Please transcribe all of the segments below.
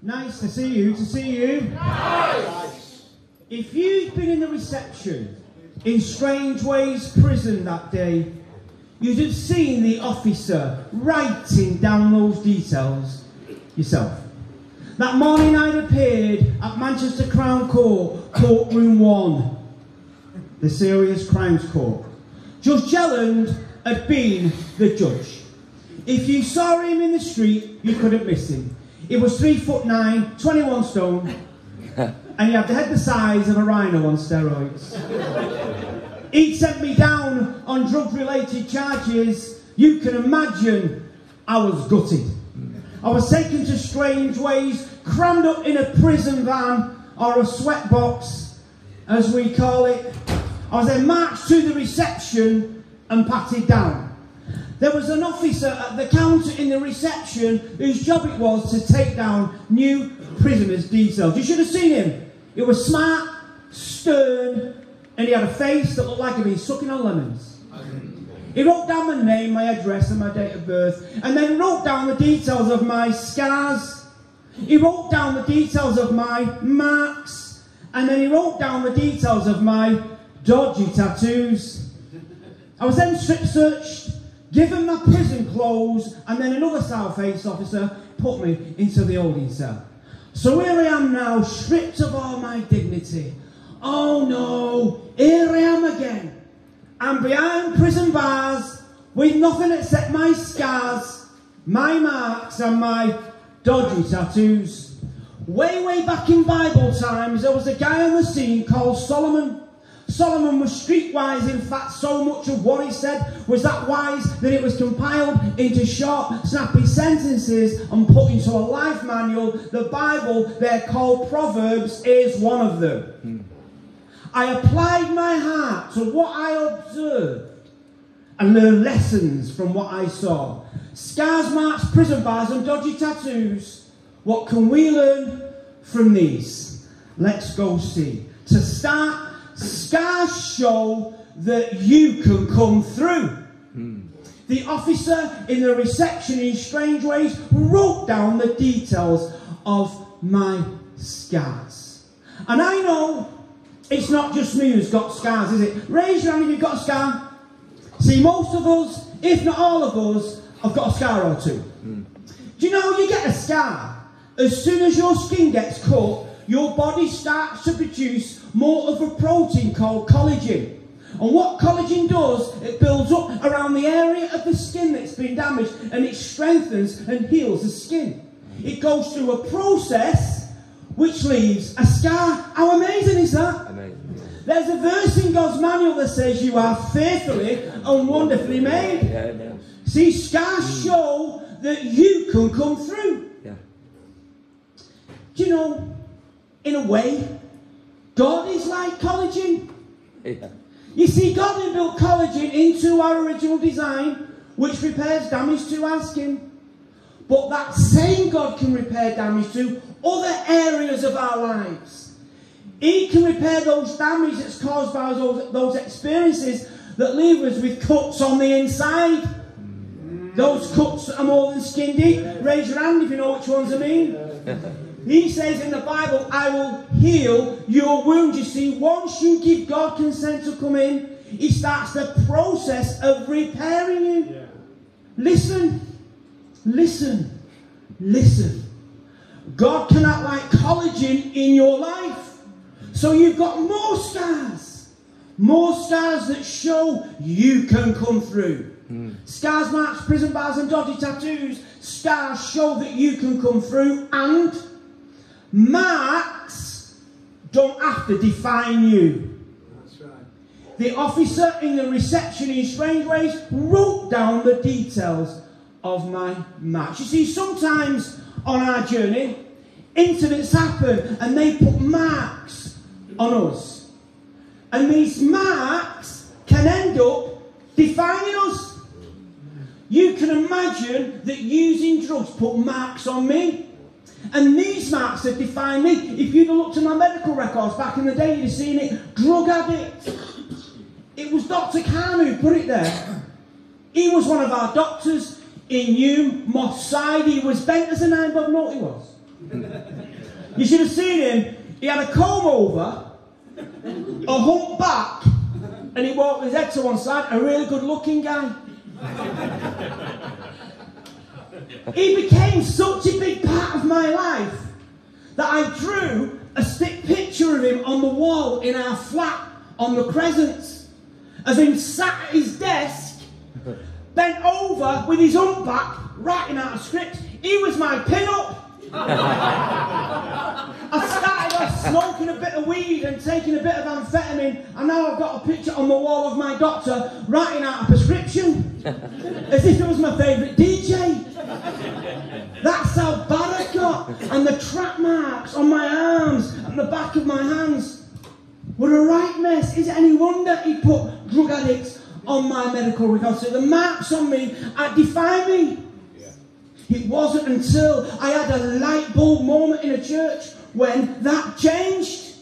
Nice to see you, Nice. If you'd been in the reception in Strangeways prison that day, you'd have seen the officer writing down those details yourself. That morning I'd appeared at Manchester Crown Court, Courtroom 1, the Serious Crimes Court. Judge Jelland had been the judge. If you saw him in the street, you couldn't miss him. He was 3'9", 21 stone, and he had the head the size of a rhino on steroids. He'd sent me down on drug-related charges. You can imagine I was gutted. I was taken to Strangeways, crammed up in a prison van, or a sweatbox, as we call it. I was then marched to the reception and patted down. There was an officer at the counter in the reception whose job it was to take down new prisoners' details. You should have seen him. He was smart, stern, and he had a face that looked like he'd been sucking on lemons. He wrote down my name, my address and my date of birth, and then wrote down the details of my scars. He wrote down the details of my marks, and then he wrote down the details of my dodgy tattoos. I was then strip searched, given my prison clothes, and then another South-Face officer put me into the holding cell. So here I am now, stripped of all my dignity. Oh no, here I am again. I'm behind prison bars with nothing except my scars, my marks and my dodgy tattoos. Way back in Bible times, there was a guy on the scene called Solomon. Solomon was streetwise. In fact, so much of what he said was that wise that it was compiled into short, snappy sentences and put into a life manual. The Bible, they're called Proverbs, is one of them. I applied my heart to what I observed and learned lessons from what I saw. Scars, marks, prison bars and dodgy tattoos. What can we learn from these? Let's go see. To start, scars show that you can come through. The officer in the reception in Strangeways wrote down the details of my scars. And I know it's not just me who's got scars, is it? Raise your hand if you've got a scar. See, most of us, if not all of us, have got a scar or two. Do you know you get a scar? As soon as your skin gets cut, your body starts to produce more of a protein called collagen. And what collagen does, it builds up around the area of the skin that's been damaged, and it strengthens and heals the skin. It goes through a process which leaves a scar. How amazing is that? Amazing. There's a verse in God's manual that says you are fearfully and wonderfully made. Yeah. See, scars show that you can come through. Yeah. Do you know, in a way, God is like collagen. Yeah. You see, God had built collagen into our original design, which repairs damage to our skin. But that same God can repair damage to other areas of our lives. He can repair those damage that's caused by those experiences that leave us with cuts on the inside. Those cuts are more than skin deep. Raise your hand if you know which ones I mean. He says in the Bible, I will heal your wounds. You see, once you give God consent to come in, he starts the process of repairing you. Yeah. Listen. God can act like collagen in your life. So you've got more scars that show you can come through. Scars, marks, prison bars and dodgy tattoos. Scars show that you can come through, and marks don't have to define you. That's right. The officer in the reception in Strangeways wrote down the details of my marks. You see, sometimes on our journey, incidents happen and they put marks on us. And these marks can end up defining us. You can imagine that using drugs put marks on me. And these marks have defined me. If you'd have looked at my medical records back in the day, you'd have seen it. Drug addict. It was Dr. Khan who put it there. He was one of our doctors. He knew Moss side. He was bent as a 9-bob note, he was. You should have seen him. He had a comb over, a hump back, and he walked with his head to one side. A really good-looking guy. He became such a big part of my life that I drew a stick picture of him on the wall in our flat on the Crescent, as him sat at his desk, bent over with his hump back, writing out a script. He was my pin-up. I started off smoking a bit of weed and taking a bit of amphetamine, and now I've got a picture on the wall of my doctor writing out a prescription, as if it was my favourite DJ. That's how bad I got. And the track marks on my arms and the back of my hands were a right mess. Is it any wonder he put drug addicts on my medical record? So the marks on me define me. It wasn't until I had a light bulb moment in a church when that changed.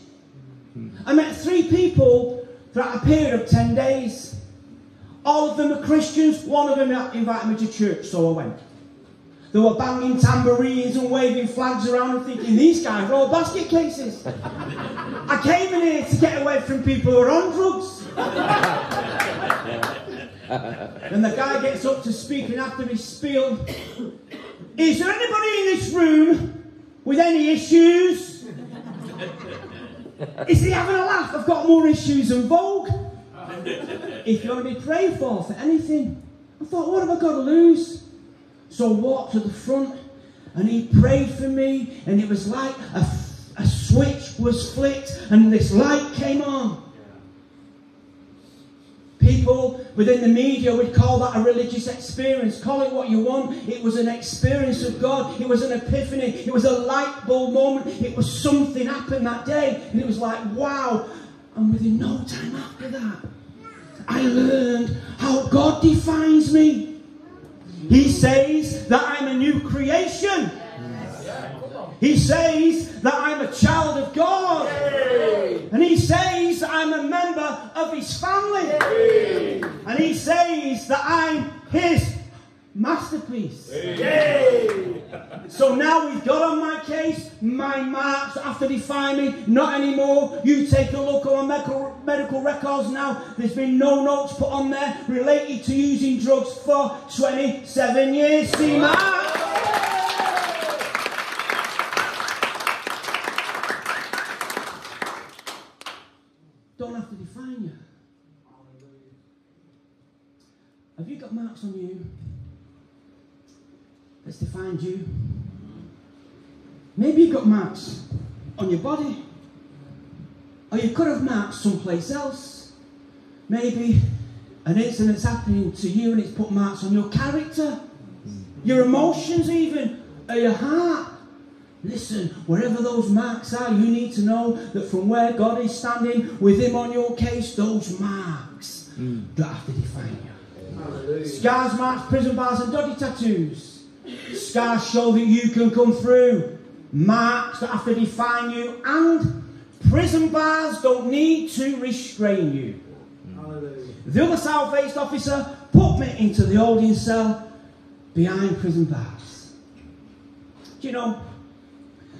I met 3 people throughout a period of 10 days. All of them are Christians. One of them invited me to church, so I went. They were banging tambourines and waving flags around and thinking, these guys are all basket cases. I came in here to get away from people who are on drugs. And the guy gets up to speak, and after his spiel, is there anybody in this room with any issues? Is he having a laugh? I've got more issues than Vogue. If you want to be prayed for anything. I thought, what have I got to lose? So I walked to the front, and he prayed for me, and it was like a switch was flicked, and this light came on. People within the media would call that a religious experience. Call it what you want. It was an experience of God. It was an epiphany. It was a light bulb moment. It was something happened that day. And it was like, wow. And within no time after that, I learned how God defines me. He says that I'm a new creation. He says that I'm a child of God. And he says that I'm a member of his family. And he says that I'm his masterpiece. So now we've got on my case, my marks have to define me. Not anymore. You take a look on my medical records now. There's been no notes put on there related to using drugs for 27 years. See marks. Don't have to define you. Have you got marks on you that's defined you? Maybe you've got marks on your body, or you could have marks someplace else. Maybe an incident's happening to you and it's put marks on your character, your emotions even, or your heart. Listen, wherever those marks are, you need to know that from where God is standing with him on your case, those marks don't have to define you. Hallelujah. Scars, marks, prison bars and dodgy tattoos. Scars show that you can come through. Marks that have to define you. And prison bars don't need to restrain you. Hallelujah. The other South-based officer put me into the holding cell behind prison bars. Do you know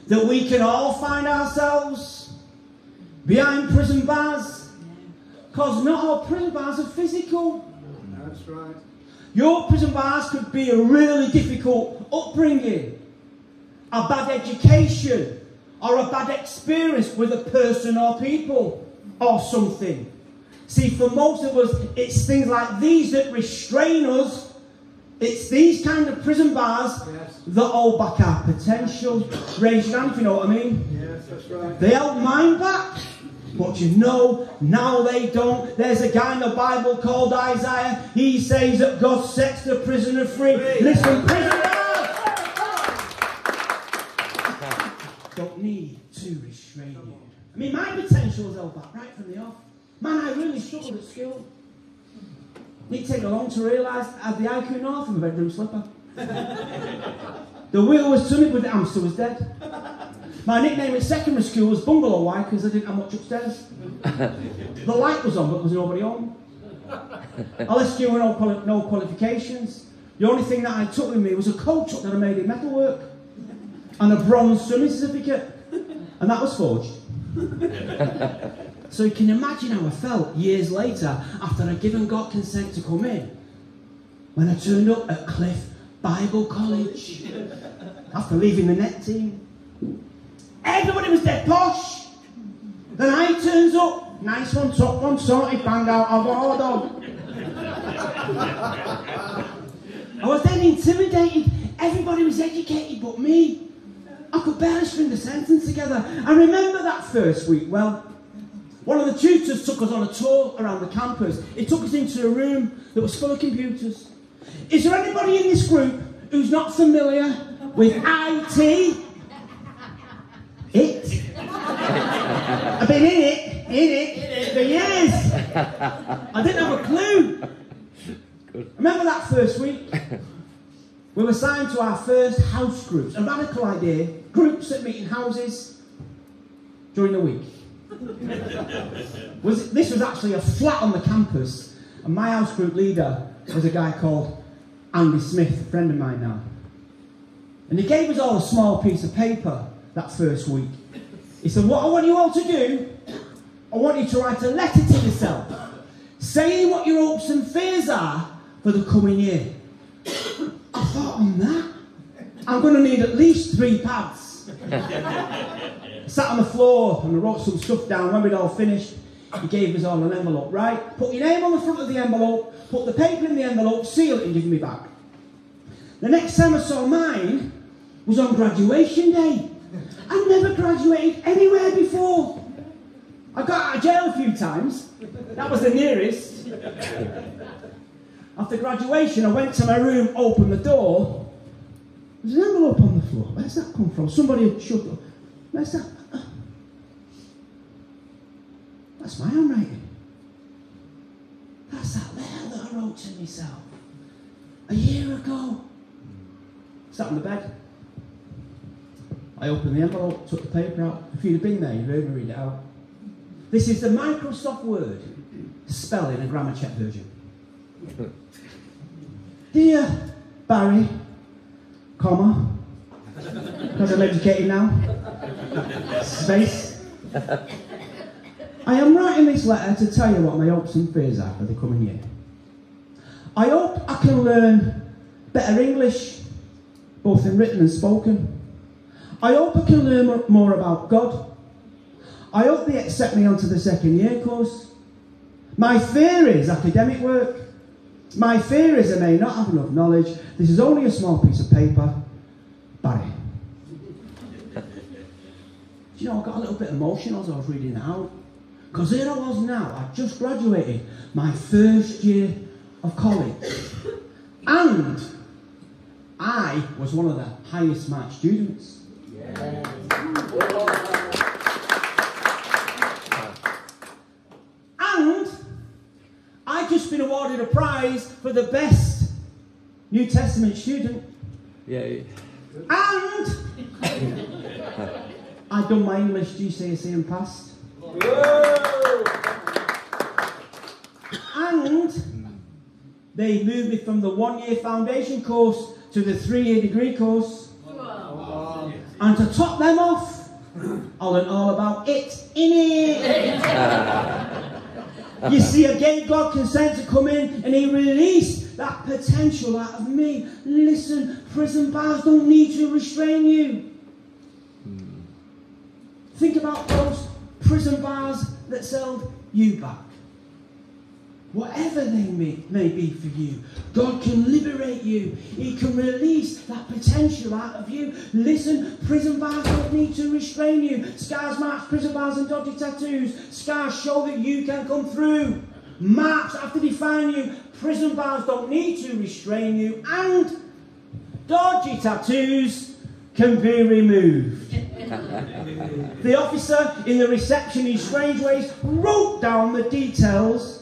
that we can all find ourselves behind prison bars? Because not all prison bars are physical. That's right. Your prison bars could be a really difficult upbringing, a bad education, or a bad experience with a person or people or something. See, for most of us, it's things like these that restrain us. It's these kind of prison bars that hold back our potential. Raise your hand if you know what I mean. Yes, that's right. They held mine back. But you know, now they don't. There's a guy in the Bible called Isaiah. He says that God sets the prisoner free. Listen, prisoners don't need to restrain you. I mean, my potential was held back right from the off. Man, I really struggled at school. It didn't take long to realise I had the IQ north in my bedroom slipper. The wheel was turning, but the hamster was dead. My nickname at secondary school was Bungalow White because I didn't have much upstairs. The light was on, but there was nobody home. I left school with no qualifications. The only thing that I took with me was a coal truck that I made in metalwork. and a bronze swimming certificate. And that was forged. So you can imagine how I felt years later after I'd given God consent to come in. When I turned up at Cliff Bible College. After leaving the net team. Everybody was dead posh. Then I turns up. Nice one, top one, sorted, bang out of order. I was then intimidated. Everybody was educated but me. I could barely string the sentence together. I remember that first week. Well, one of the tutors took us on a tour around the campus. He took us into a room that was full of computers. Is there anybody in this group who's not familiar with IT? It? I've been in it for years. I didn't have a clue. Remember that first week? We were assigned to our first house groups. A radical idea. Groups that meet in houses during the week. This was actually a flat on the campus. And my house group leader was a guy called Andy Smith, a friend of mine now. And he gave us all a small piece of paper that first week. He said, what I want you all to do, I want you to write a letter to yourself, saying what your hopes and fears are for the coming year. I thought, on that, I'm going to need at least 3 pads. Sat on the floor and I wrote some stuff down. When we'd all finished, he gave us all an envelope. Right, put your name on the front of the envelope, put the paper in the envelope, seal it and give me back. The next time I saw mine was on graduation day. I never graduated anywhere before. I got out of jail a few times. That was the nearest. After graduation, I went to my room, opened the door. There's an envelope on the floor. Where's that come from? Somebody had shut up. Where's that? That's my handwriting. That's that letter that I wrote to myself a year ago. Sat on the bed. I opened the envelope, took the paper out. If you'd have been there, you'd heard me read it out. This is the Microsoft Word spelling and grammar check version. Dear Barry, comma, because I'm educated now, space. I am writing this letter to tell you what my hopes and fears are for the coming year. I hope I can learn better English, both in written and spoken. I hope I can learn more about God. I hope they accept me onto the 2nd year course. My fear is academic work. My fear is I may not have enough knowledge. This is only a small piece of paper. Barry. Do you know, I got a little bit emotional as I was reading it out. Because here I was now, I just graduated my first year of college. And I was one of the highest marked students. Yeah. And I've just been awarded a prize for the best New Testament student. Yeah. And I've done my English GCSE and passed. And they moved me from the 1-year foundation course to the 3-year degree course. Wow. And to top them off, I learned all about it, innit? You see, I gave God consent to come in and he released that potential out of me. Listen, prison bars don't need to restrain you. Think about those prison bars that held you back. Whatever they may be for you, God can liberate you. He can release that potential out of you. Listen, prison bars don't need to restrain you. Scars, marks, prison bars and dodgy tattoos. Scars show that you can come through. Marks have to define you. Prison bars don't need to restrain you. And dodgy tattoos can be removed. The officer in the reception in strange ways wrote down the details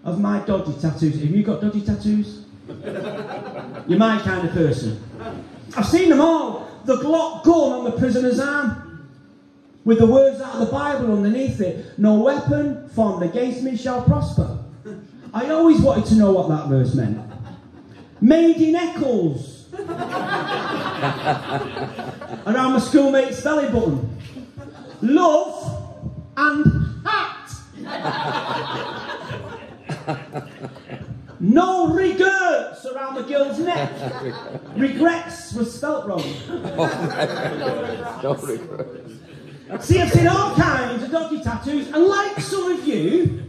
of my dodgy tattoos. Have you got dodgy tattoos? You're my kind of person. I've seen them all. The Glock gun on the prisoner's arm with the words out of the Bible underneath it. No weapon formed against me shall prosper. I always wanted to know what that verse meant. Made in Eccles. around my schoolmate's belly button. Love and hat. No regrets around the girl's neck. Regrets was spelt wrong. No regrets. See, I've seen all kinds of dodgy tattoos, and like some of you,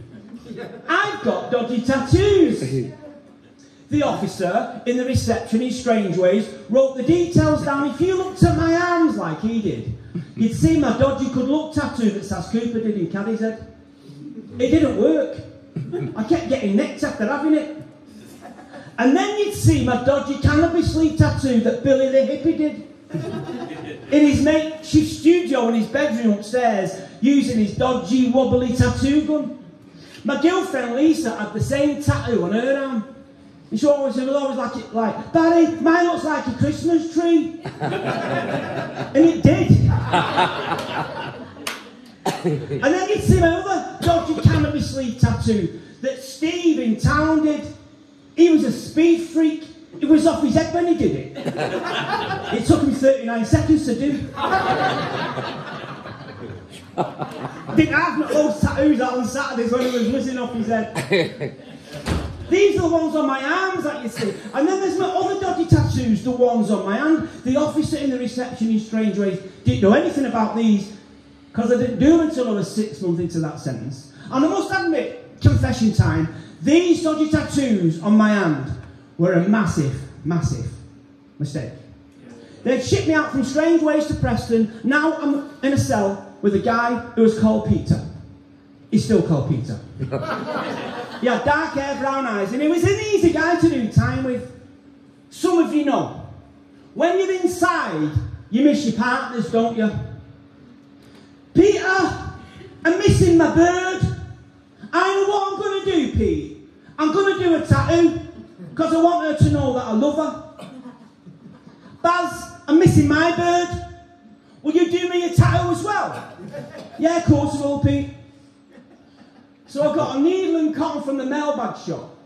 I've got dodgy tattoos. The officer in the reception, in strange ways, wrote the details down. If you looked at my arms like he did, you'd see my dodgy good luck tattoo that Sass Cooper did in Caddy's head. It didn't work. I kept getting nicked after having it. And then you'd see my dodgy cannabis leaf tattoo that Billy the Hippie did in his makeshift studio in his bedroom upstairs, using his dodgy wobbly tattoo gun. My girlfriend Lisa had the same tattoo on her arm. And she always like, Barry, mine looks like a Christmas tree. And it did. And then you'd see my other dodgy cannabis leaf tattoo that Steve in town did. He was a speed freak. It was off his head when he did it. It took him 39 seconds to do. Didn't have those tattoos out on Saturdays when he was whizzing off his head. These are the ones on my arms that you see. And then there's my other dodgy tattoos, the ones on my hand. The officer in the reception, in strange ways, didn't know anything about these because I didn't do them until I was 6 months into that sentence. And I must admit, confession time, these dodgy tattoos on my hand were a massive, massive mistake. They'd shipped me out from strange ways to Preston. Now I'm in a cell with a guy who was called Peter. He's still called Peter. He had dark hair, brown eyes, and he was an easy guy to do time with. Some of you know, when you're inside, you miss your partners, don't you? Peter, I'm missing my bird. I know what I'm going to do, Pete. I'm going to do a tattoo, because I want her to know that I love her. Baz, I'm missing my bird. Will you do me a tattoo as well? Yeah, of course I will, Pete. So I got a needle and cotton from the mailbag shop.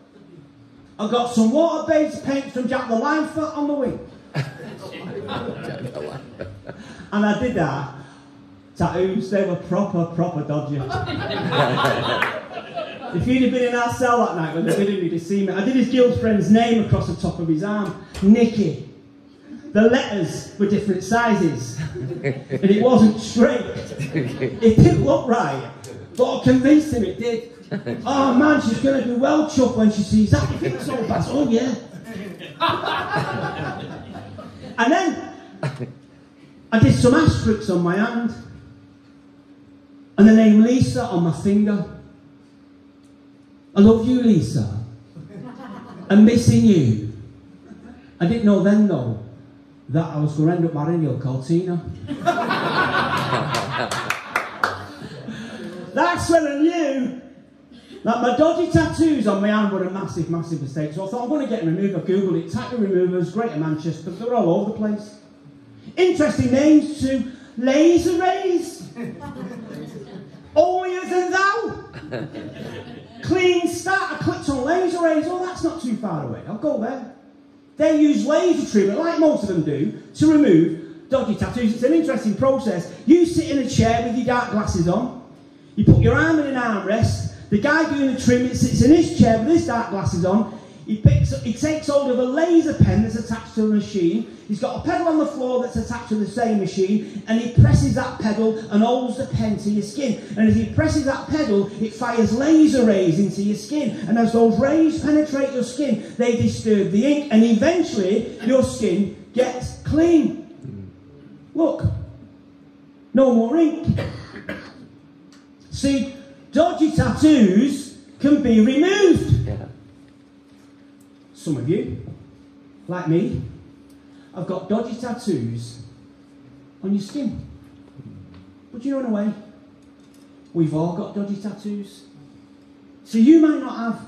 I got some water-based paint from Jack the Lifer on the wing. And I did that. Tattoos, they were proper dodgy. If you'd have been in our cell that night when they did it, you'd have seen me. I did his girlfriend's name across the top of his arm. Nikki. The letters were different sizes. And it wasn't straight. It didn't look right. But I convinced him it did. Oh man, she's going to be well chuffed when she sees that. You think so, Baz? Oh yeah. And then I did some asterisks on my hand. And the name Lisa on my finger. I love you, Lisa. I'm missing you. I didn't know then, though, that I was going to end up marrying a girl called Tina. That's when I knew that my dodgy tattoos on my hand were a massive, massive mistake. So I thought, I'm going to get them removed. I googled it. Tattoo removers, Greater Manchester. They were all over the place. Interesting names too. Laser rays. Holier than thou. Clean start. I clicked on laser rays. Oh, that's not too far away. I'll go there. They use laser treatment, like most of them do, to remove dodgy tattoos. It's an interesting process. You sit in a chair with your dark glasses on. You put your arm in an armrest. The guy doing the treatment sits in his chair with his dark glasses on. He takes hold of a laser pen that's attached to the machine. He's got a pedal on the floor that's attached to the same machine, and he presses that pedal and holds the pen to your skin. And as he presses that pedal, it fires laser rays into your skin. And as those rays penetrate your skin, they disturb the ink, and eventually your skin gets clean. Look, no more ink. See, dodgy tattoos can be removed. Yeah. Some of you, like me, have got dodgy tattoos on your skin. But you know, in a way, we've all got dodgy tattoos. So you might not have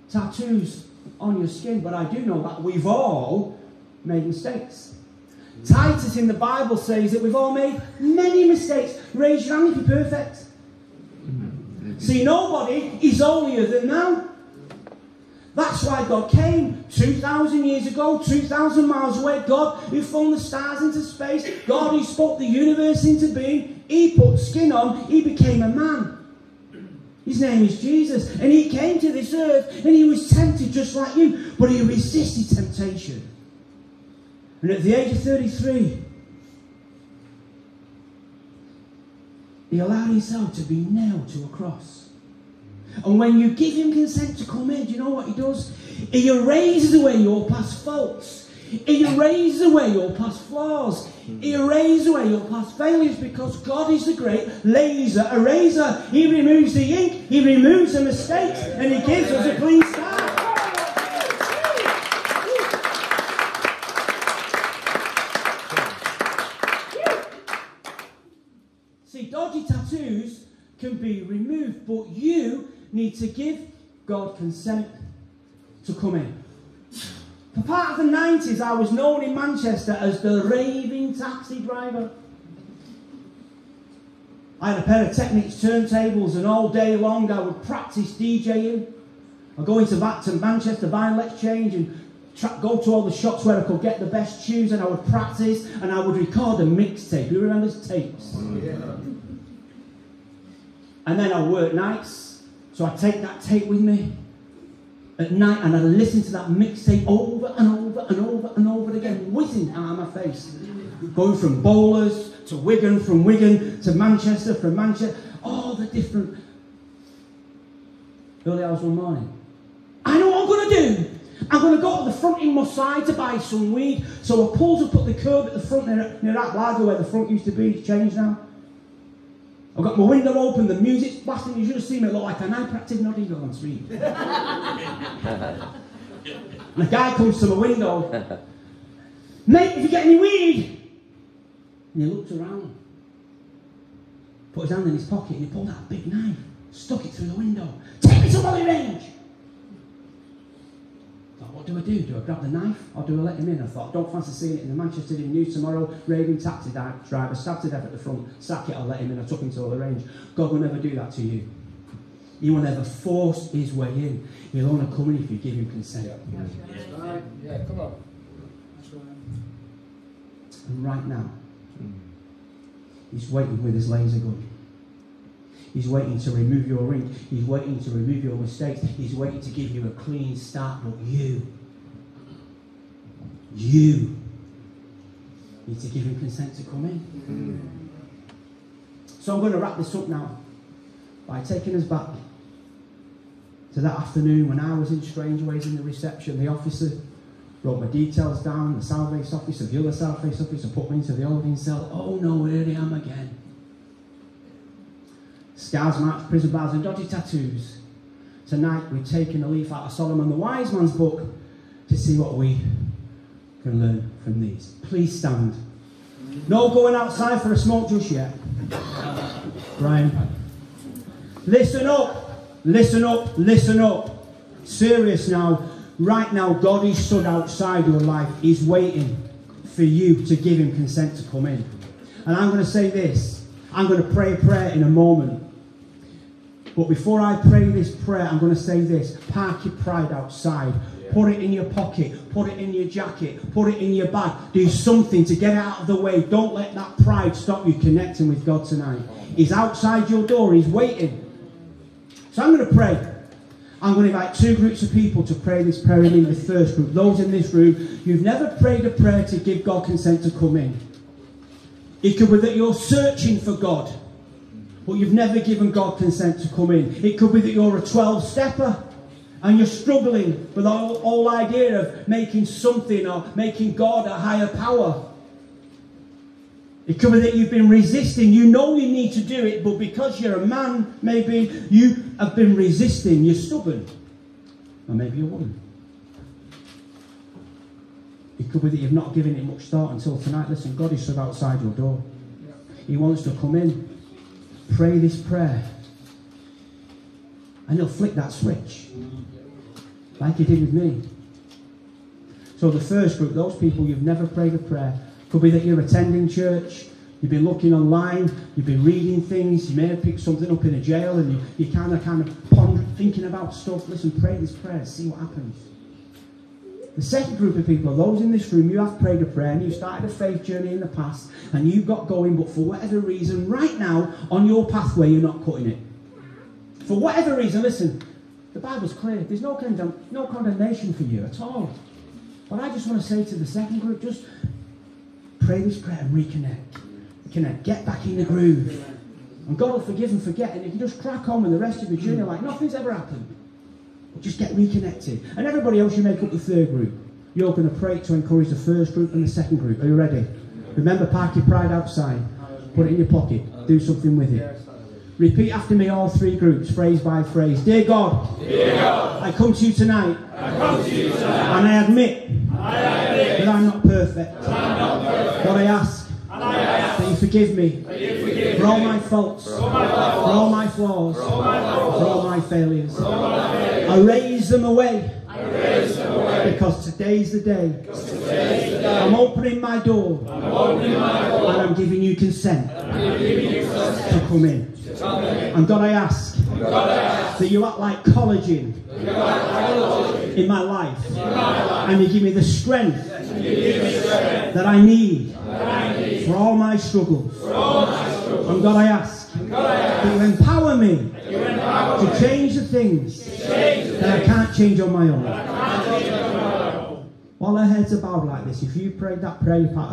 tattoos on your skin, but I do know that we've all made mistakes. Titus in the Bible says that we've all made many mistakes. Raise your hand if you're perfect. See, nobody is holier than thou. That's why God came 2,000 years ago, 2,000 miles away. God who flung the stars into space. God who spoke the universe into being. He put skin on. He became a man. His name is Jesus. And he came to this earth and he was tempted just like you. But he resisted temptation. And at the age of 33, he allowed himself to be nailed to a cross. And when you give him consent to come in, do you know what he does? He erases away your past faults. He erases away your past flaws. He erases away your past failures, because God is the great laser eraser. He removes the ink, he removes the mistakes, and he gives us a clean start. See, dodgy tattoos can be removed, but you need to give God consent to come in. For part of the 90s, I was known in Manchester as the raving taxi driver. I had a pair of Technics turntables, and all day long I would practice DJing. I'd go back to Manchester, buy and let's change, and go to all the shops where I could get the best tunes, and I would practice, and I would record a mixtape. Who remembers tapes? Yeah. And then I'd work nights, so I'd take that tape with me at night, and I'd listen to that mixtape over and over and over and over again, whizzing out of my face. Going from Bowlers to Wigan, from Wigan to Manchester, from Manchester, all the different... Early hours one morning, I know what I'm going to do. I'm going to go to the front in my side to buy some weed. So I pulled up at the curb at the front near that plaza where the front used to be. It's changed now. I've got my window open, the music's blasting. You should have seen me look like an hyperactive noddy on the street. And a guy comes to my window. Mate, have you got any weed? And he looked around, put his hand in his pocket, and he pulled out a big knife, stuck it through the window. Take me to volley range! I thought, what do I do? Do I grab the knife or do I let him in? I thought, don't fancy seeing it in the Manchester Evening News tomorrow. Raving taxi driver stabbed to death at the front. Sack it, I'll let him in. I took him to the range. God will never do that to you. He will never force his way in. He'll only come in if you give him consent. Yeah, come on. And right now, he's waiting with his laser gun. He's waiting to remove your ring. He's waiting to remove your mistakes. He's waiting to give you a clean start. But you need to give him consent to come in. So I'm going to wrap this up now by taking us back to that afternoon when I was in Strange Ways in the reception. The officer wrote my details down, the South-Based officer, the other South-Based officer put me into the holding cell. Oh no, here I am again. Scars, marks, prison bars and dodgy tattoos. Tonight we're taking a leaf out of Solomon the Wise Man's book to see what we can learn from these. Please stand. No going outside for a smoke just yet. Brian. Listen up. Listen up. Listen up. Serious now. Right now, God is stood outside your life. He's waiting for you to give him consent to come in. And I'm going to say this. I'm going to pray a prayer in a moment. But before I pray this prayer, I'm going to say this. Park your pride outside. Put it in your pocket. Put it in your jacket. Put it in your bag. Do something to get it out of the way. Don't let that pride stop you connecting with God tonight. He's outside your door. He's waiting. So I'm going to pray. I'm going to invite two groups of people to pray this prayer in the first group. Those in this room, you've never prayed a prayer to give God consent to come in. It could be that you're searching for God, but you've never given God consent to come in. It could be that you're a 12-stepper and you're struggling with the whole idea of making something or making God a higher power. It could be that you've been resisting. You know you need to do it, but because you're a man, maybe you have been resisting. You're stubborn. Or maybe you're a woman. It could be that you've not given it much thought until tonight. Listen, God is stood outside your door. He wants to come in. Pray this prayer. And he'll flick that switch. Like he did with me. So the first group, those people you've never prayed a prayer. Could be that you're attending church. You've been looking online, you've been reading things, you may have picked something up in a jail and you kind of ponder, thinking about stuff. Listen, pray this prayer, see what happens. The second group of people, those in this room, you have prayed a prayer and you started a faith journey in the past and you got going, but for whatever reason, right now, on your pathway, you're not cutting it. For whatever reason, listen, the Bible's clear. There's no condemnation for you at all. But I just want to say to the second group, just pray this prayer and reconnect. Get back in the groove. And God will forgive and forget, and you can just crack on with the rest of your journey like nothing's ever happened. But just get reconnected. And everybody else, you make up the third group. You're going to pray to encourage the first group and the second group. Are you ready? Remember, park your pride outside. Put it in your pocket. Do something with it. Repeat after me, all three groups, phrase by phrase. Dear God, I come to you tonight. And I admit that I'm not perfect. But I ask that you forgive me for all my faults, for all my flaws, for all my failures. I raise them away because today's the day. I'm opening my door and I'm giving you consent to come in. And God, I ask that you act like collagen in my life and you give me the strength that I need for all my struggles. And God, I ask that you empower me to change the things that I can't change on my own. While our heads are bowed like this, if you prayed that prayer, you're part of the